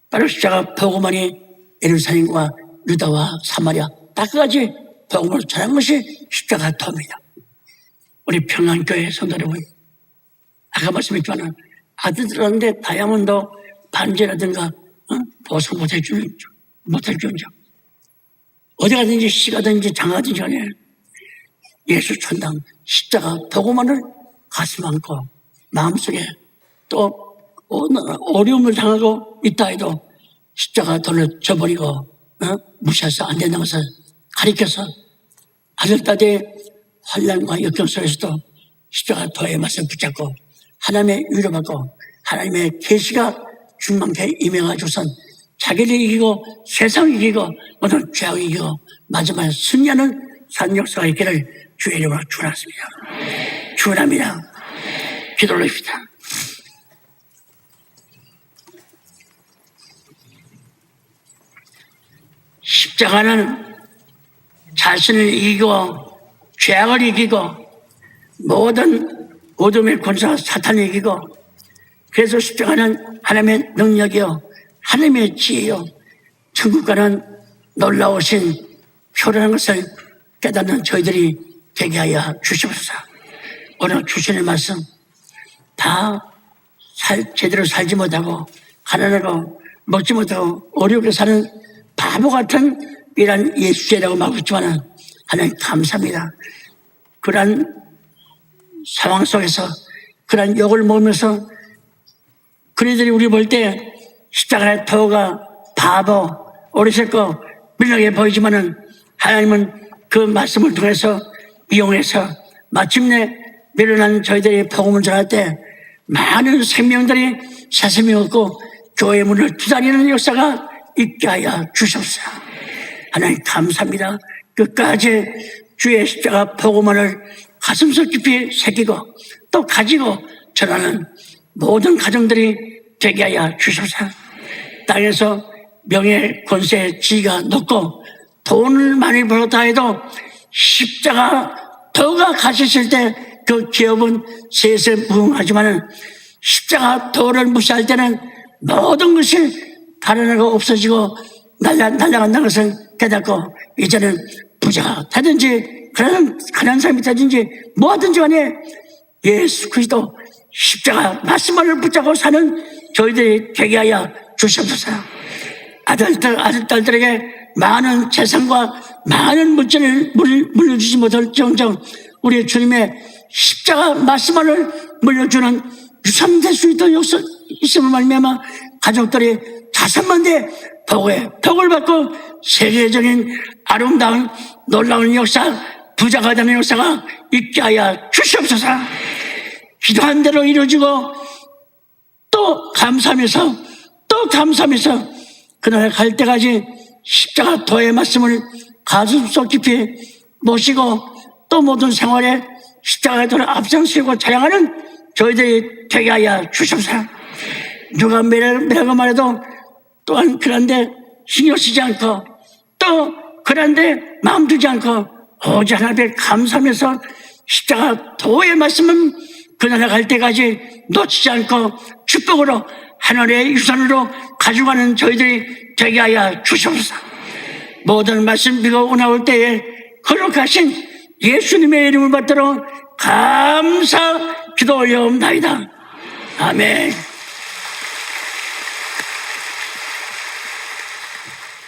바로 십자가 복음만이 예루살렘과 유다와 사마리아 다까지 복음을 전한 것이 십자가 터입니다. 우리 평안교회 성도 여러분, 아까 말씀했지만 아들들한테 다이아몬드 반지라든가 보석 못해주는 어디 가든지 시 가든지 장 가든지 간에 예수 천당 십자가 복음만을 가슴 안고 마음속에 또 어려움을 당하고 있다 해도 십자가 돌을 져버리고 무시해서 안 된다는 것을 가리켜서 아들딸의 환난과 역경 속에서도 십자가 도에 맞서 붙잡고 하나님의 위로받고 하나님의 계시가 충만케 임해가지고선 자기를 이기고 세상을 이기고 모든 죄악을 이기고 마지막에 승리하는 산 역사가 있기를 주의 이름으로 축원합니다. 축원합니다. 기도를 합시다. 십자가는 자신을 이기고 죄악을 이기고 모든 어둠의 권사 사탄을 이기고 그래서 십자가는 하나님의 능력이요 하나님의 지혜요 천국 가는 놀라우신 표라는 것을 깨닫는 저희들이 되게 하여 주시옵소서. 오늘 주시는 말씀 다 제대로 살지 못하고 가난하고 먹지 못하고 어렵게 사는 바보 같은 이런 예수제라고 막 했지만 하나님 감사합니다. 그러한 상황 속에서 그러한 욕을 먹으면서 그들이 우리 볼 때 십자가의 토가 바보 어리석고 밀려게 보이지만은 하나님은 그 말씀을 통해서 이용해서 마침내 미련한 저희들이 복음을 전할 때 많은 생명들이 새샘이 얻고 교회 문을 두드리는 역사가 있게 하여 주셨어요. 하나님 감사합니다. 끝까지 주의 십자가 복음을 가슴속 깊이 새기고 또 가지고 전하는 모든 가정들이 되게 하여 주소서. 땅에서 명예, 권세, 지위가 높고 돈을 많이 벌었다 해도 십자가 도가 가셨을 때 그 기업은 세세 무궁하지만은 십자가 도를 무시할 때는 모든 것이 달아나고 없어지고 날아간다는 것을 깨닫고 이제는 부자가 되든지 가난한 사람이 되든지 뭐하든지 간에 예수 그리스도 십자가 말씀만을 붙잡고 사는 저희들이 되게 하여 주시옵소서. 아들딸들에게 많은 재산과 많은 물질을 물려주지 못할정정 우리 주님의 십자가 말씀만을 물려주는 유산 될 수 있도록 있음을 말미암아 가족들이 자산만 돼 복을 받고 세계적인 아름다운 놀라운 역사 부자가 되는 역사가 있게 하여 주시옵소서. 기도한 대로 이루어지고 또 감사하면서 그날 갈 때까지 십자가 도의 말씀을 가슴속 깊이 모시고 또 모든 생활에 십자가의 도를 앞장서고 자랑하는 저희들이 되게 하여 주시옵소서. 누가 매라고 말해도 또한 그런데 신경 쓰지 않고 또 그런데 마음 두지 않고 오직 하나님께 감사하면서 십자가 도의 말씀은 그날에 갈 때까지 놓치지 않고 축복으로 하늘의 유산으로 가져가는 저희들이 되게 하여 주시옵소서. 모든 말씀 믿고 나올 때에 거룩하신 예수님의 이름을 받들어 감사 기도 올려옵나이다. 아멘.